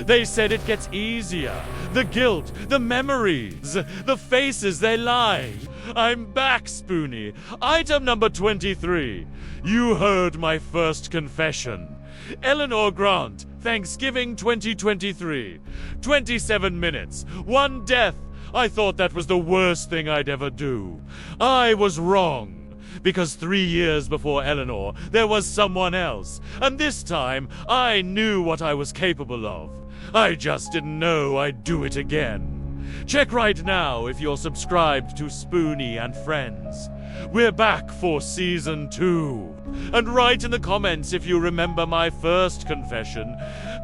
They said it gets easier. The guilt, the memories, the faces they lie. I'm back, Spoony. Item number 23. You heard my first confession. Eleanor Grant, Thanksgiving 2023. 27 minutes, 1 death. I thought that was the worst thing I'd ever do. I was wrong. Because 3 years before Eleanor, there was someone else. And this time, I knew what I was capable of. I just didn't know I'd do it again. Check right now if you're subscribed to Spoony and Friends. We're back for Season 2. And write in the comments if you remember my first confession,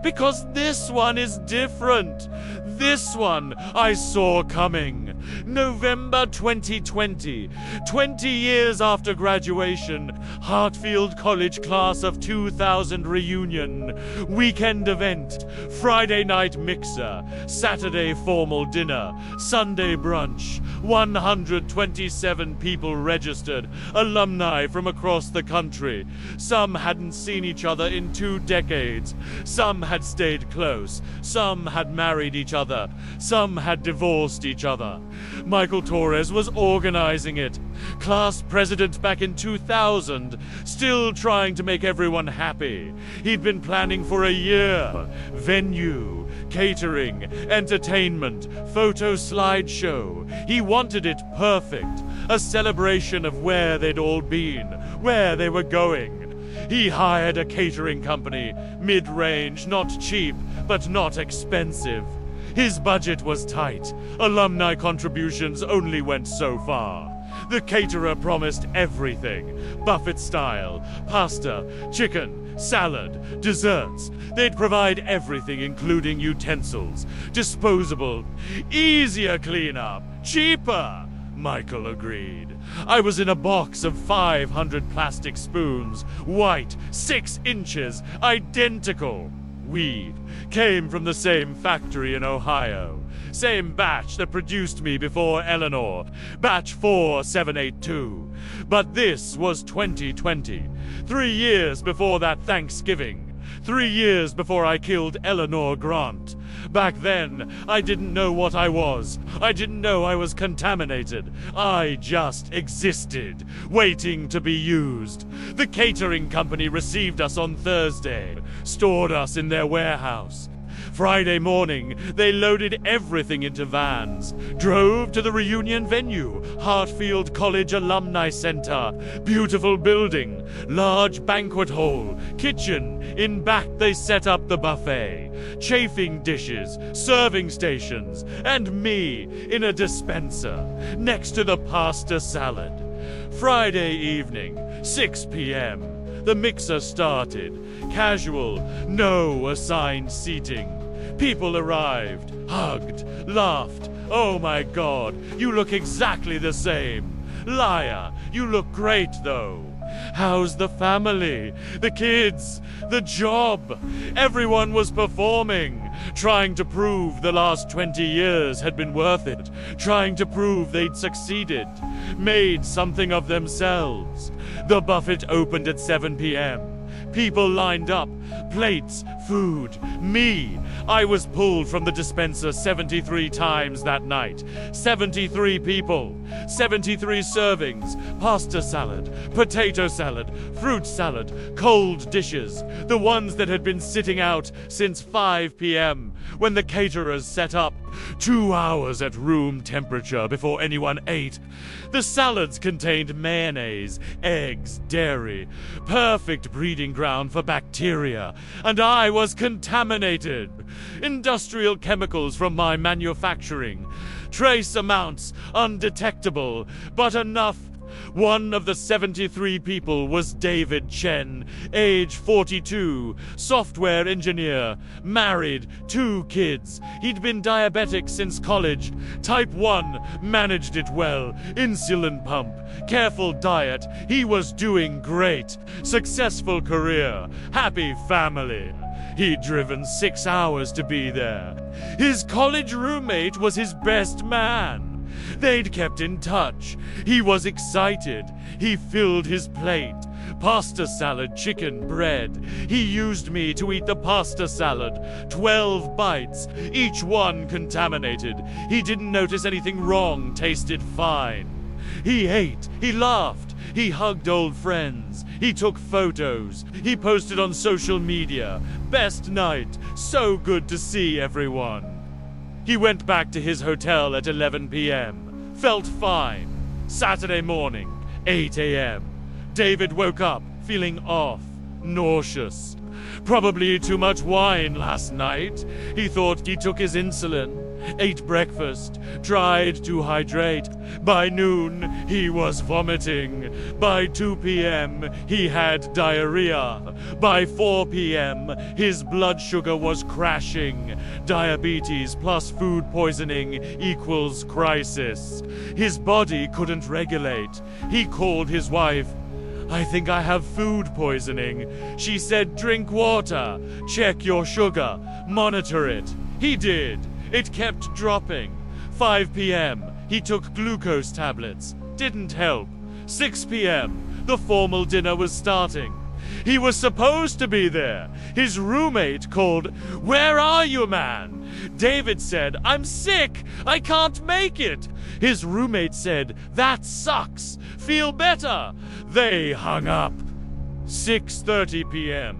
because this one is different. This one I saw coming. November 2020, 20 years after graduation, Hartfield College class of 2000 reunion, weekend event, Friday night mixer, Saturday formal dinner, Sunday brunch, 127 people registered, alumni from across the country. Some hadn't seen each other in 2 decades. Some had stayed close. Some had married each other. Some had divorced each other. Michael Torres was organizing it. Class president back in 2000, still trying to make everyone happy. He'd been planning for a year. Venue, catering, entertainment, photo slideshow. He wanted it perfect. A celebration of where they'd all been, where they were going. He hired a catering company, mid-range, not cheap, but not expensive. His budget was tight. Alumni contributions only went so far. The caterer promised everything. Buffet style, pasta, chicken, salad, desserts. They'd provide everything, including utensils, disposable, easier cleanup, cheaper. Michael agreed. I was in a box of 500 plastic spoons, white, 6 inches, identical. We came from the same factory in Ohio. Same batch that produced me before Eleanor. Batch 4782. But this was 2020. 3 years before that Thanksgiving. 3 years before I killed Eleanor Grant. Back then, I didn't know what I was. I didn't know I was contaminated. I just existed, waiting to be used. The catering company received us on Thursday, stored us in their warehouse. Friday morning, they loaded everything into vans, drove to the reunion venue, Hartfield College Alumni Center. Beautiful building, large banquet hall, kitchen. In back they set up the buffet, chafing dishes, serving stations, and me in a dispenser, next to the pasta salad. Friday evening, 6 p.m. The mixer started. Casual, no assigned seating. People arrived, hugged, laughed. Oh my God, you look exactly the same. Liar, you look great though. How's the family? The kids? The job? Everyone was performing, trying to prove the last 20 years had been worth it, trying to prove they'd succeeded, made something of themselves. The buffet opened at 7 p.m. People lined up, plates, food, me. I was pulled from the dispenser 73 times that night. 73 people, 73 servings, pasta salad, potato salad, fruit salad, cold dishes, the ones that had been sitting out since 5 p.m. when the caterers set up. 2 hours at room temperature before anyone ate. The salads contained mayonnaise, eggs, dairy, perfect breeding ground for bacteria, and I was contaminated. Industrial chemicals from my manufacturing. Trace amounts undetectable, but enough. One of the 73 people was David Chen, age 42, software engineer, married, 2 kids. He'd been diabetic since college, type 1, managed it well, insulin pump, careful diet. He was doing great, successful career, happy family. He'd driven 6 hours to be there. His college roommate was his best man. They'd kept in touch. He was excited. He filled his plate. Pasta salad, chicken, bread. He used me to eat the pasta salad. 12 bites, each one contaminated. He didn't notice anything wrong, tasted fine. He ate, he laughed, he hugged old friends, he took photos, he posted on social media. Best night, so good to see everyone. He went back to his hotel at 11 p.m. Felt fine. Saturday morning, 8 a.m. David woke up feeling off, nauseous. Probably too much wine last night. He thought he took his insulin, ate breakfast, tried to hydrate. By noon, he was vomiting. By 2 p.m., he had diarrhea. By 4 p.m., his blood sugar was crashing. Diabetes plus food poisoning equals crisis. His body couldn't regulate. He called his wife. I think I have food poisoning. She said, drink water, check your sugar, monitor it. He did. It kept dropping. 5 p.m., he took glucose tablets. Didn't help. 6 p.m., the formal dinner was starting. He was supposed to be there. His roommate called, "Where are you, man?" David said, "I'm sick. I can't make it." His roommate said, "That sucks. Feel better." They hung up. 6:30 p.m.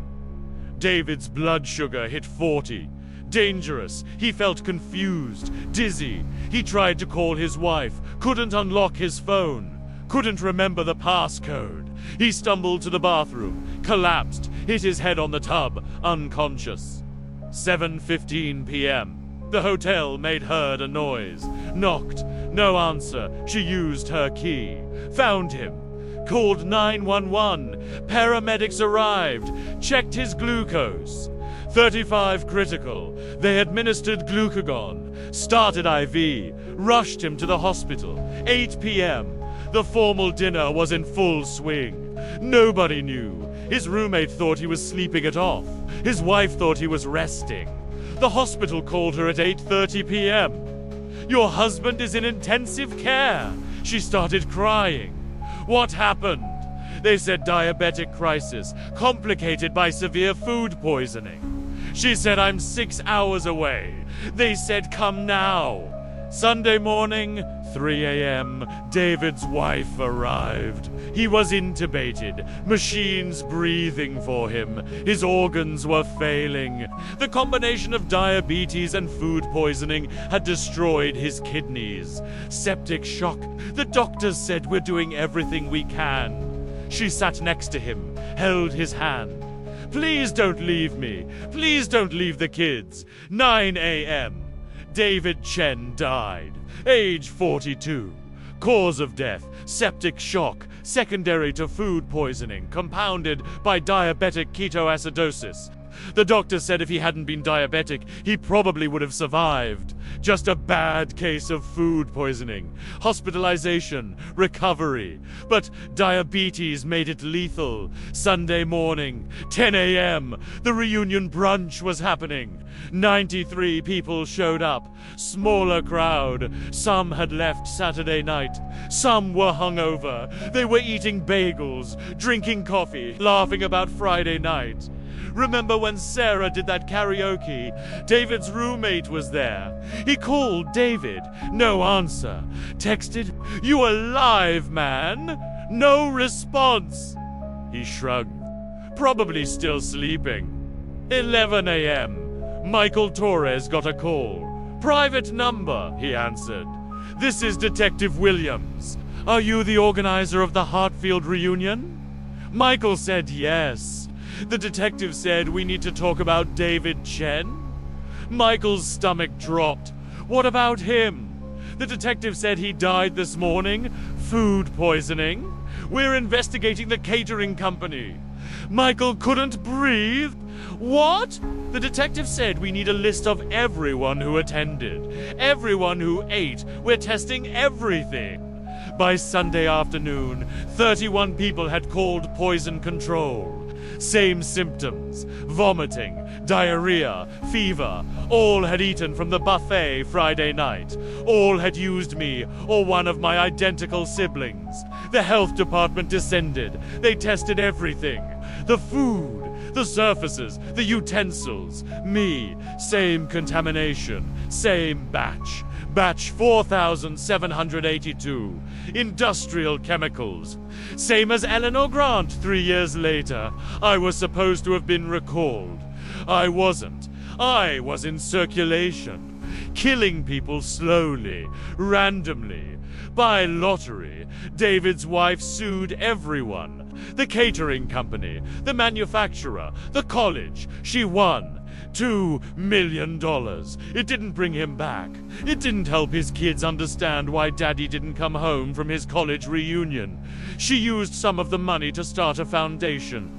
David's blood sugar hit 40. Dangerous. He felt confused, dizzy. He tried to call his wife, couldn't unlock his phone, couldn't remember the passcode. He stumbled to the bathroom, collapsed, hit his head on the tub, unconscious. 7:15 p.m. The hotel made heard a noise. Knocked. No answer. She used her key. Found him. Called 911. Paramedics arrived. Checked his glucose. 35 critical. They administered glucagon. Started IV. Rushed him to the hospital. 8 p.m. The formal dinner was in full swing. Nobody knew. His roommate thought he was sleeping it off. His wife thought he was resting. The hospital called her at 8:30 p.m. Your husband is in intensive care. She started crying. What happened? They said diabetic crisis, complicated by severe food poisoning. She said, I'm 6 hours away. They said, come now. Sunday morning, 3 a.m., David's wife arrived. He was intubated, machines breathing for him. His organs were failing. The combination of diabetes and food poisoning had destroyed his kidneys. Septic shock. The doctors said we're doing everything we can. She sat next to him, held his hand. Please don't leave me. Please don't leave the kids. 9 a.m. David Chen died, age 42. Cause of death, septic shock, secondary to food poisoning, compounded by diabetic ketoacidosis. The doctor said if he hadn't been diabetic, he probably would have survived. Just a bad case of food poisoning. Hospitalization, recovery. But diabetes made it lethal. Sunday morning, 10 a.m., the reunion brunch was happening. 93 people showed up. Smaller crowd. Some had left Saturday night. Some were hungover. They were eating bagels, drinking coffee, laughing about Friday night. Remember when Sarah did that karaoke? David's roommate was there. He called David. No answer. Texted, "You alive, man?" No response. He shrugged. Probably still sleeping. 11 a.m. Michael Torres got a call. Private number, he answered. This is Detective Williams. Are you the organizer of the Hartfield reunion? Michael said yes. The detective said we need to talk about David Chen. Michael's stomach dropped. What about him? The detective said he died this morning. Food poisoning. We're investigating the catering company. Michael couldn't breathe. What? The detective said we need a list of everyone who attended, everyone who ate. We're testing everything. By Sunday afternoon, 31 people had called poison control. Same symptoms: vomiting, diarrhea, fever. All had eaten from the buffet Friday night. All had used me or one of my identical siblings. The health department descended. They tested everything. The food, the surfaces, the utensils. Me, same contamination, same batch. Batch 4782. Industrial chemicals. Same as Eleanor Grant 3 years later. I was supposed to have been recalled. I wasn't. I was in circulation, killing people slowly, randomly, by lottery. David's wife sued everyone. The catering company, the manufacturer, the college. She won. $2 million. It didn't bring him back. It didn't help his kids understand why Daddy didn't come home from his college reunion. She used some of the money to start a foundation.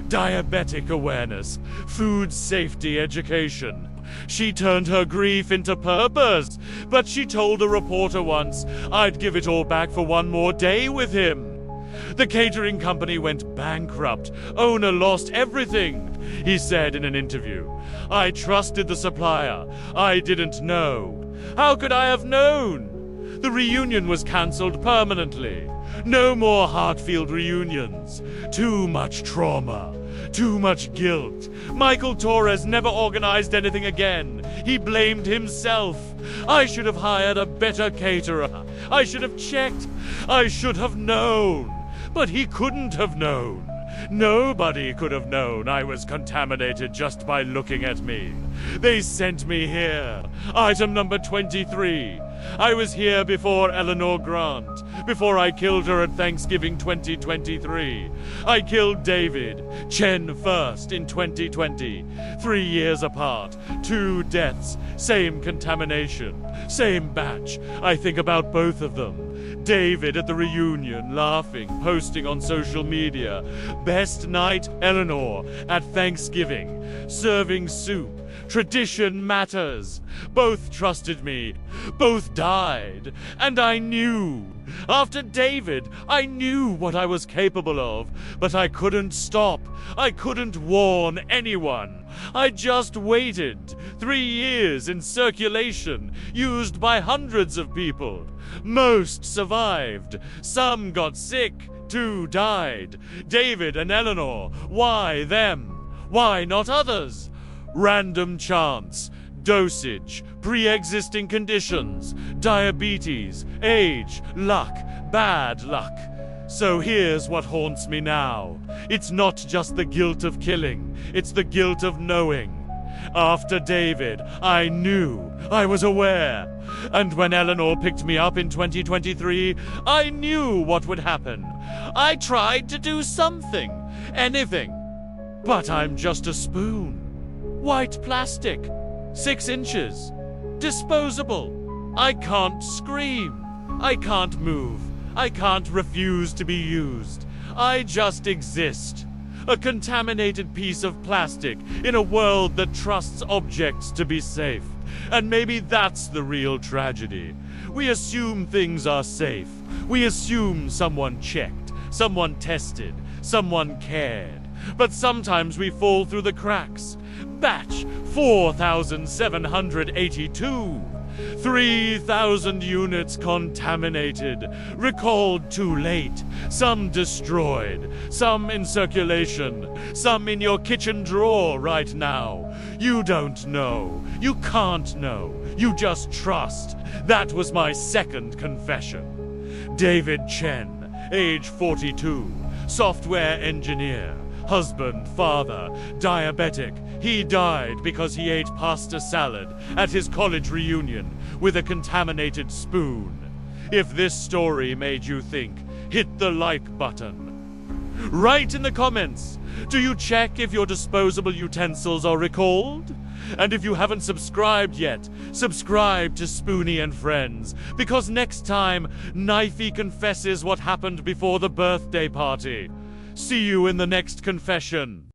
Diabetic awareness, food safety education. She turned her grief into purpose, but she told a reporter once, I'd give it all back for one more day with him. The catering company went bankrupt. Owner lost everything. He said in an interview, I trusted the supplier. I didn't know. How could I have known? The reunion was cancelled permanently. No more Hartfield reunions. Too much trauma. Too much guilt. Michael Torres never organized anything again. He blamed himself. I should have hired a better caterer. I should have checked. I should have known. But he couldn't have known. Nobody could have known I was contaminated just by looking at me. They sent me here. Item number 23. I was here before Eleanor Grant, before I killed her at Thanksgiving 2023. I killed David, Chen first in 2020. 3 years apart, 2 deaths, same contamination, same batch. I think about both of them. David at the reunion, laughing, posting on social media. Best night, Eleanor, at Thanksgiving, serving soup. Tradition matters. Both trusted me. Both died. And I knew. After David, I knew what I was capable of. But I couldn't stop. I couldn't warn anyone. I just waited. 3 years in circulation, used by hundreds of people. Most survived. Some got sick. 2 died. David and Eleanor. Why them? Why not others? Random chance, dosage, pre-existing conditions, diabetes, age, luck, bad luck. So here's what haunts me now. It's not just the guilt of killing, it's the guilt of knowing. After David, I knew, I was aware. And when Eleanor picked me up in 2023, I knew what would happen. I tried to do something, anything. But I'm just a spoon. White plastic, 6 inches, disposable. I can't scream. I can't move. I can't refuse to be used. I just exist. A contaminated piece of plastic in a world that trusts objects to be safe. And maybe that's the real tragedy. We assume things are safe. We assume someone checked, someone tested, someone cared. But sometimes we fall through the cracks. Batch 4782. 3,000 units contaminated. Recalled too late. Some destroyed. Some in circulation. Some in your kitchen drawer right now. You don't know. You can't know. You just trust. That was my second confession. David Chen, age 42. Software engineer. Husband, father, diabetic. He died because he ate pasta salad at his college reunion with a contaminated spoon. If this story made you think, hit the like button. Write in the comments, do you check if your disposable utensils are recalled? And if you haven't subscribed yet, subscribe to Spoony and Friends, because next time, Knifey confesses what happened before the birthday party. See you in the next confession.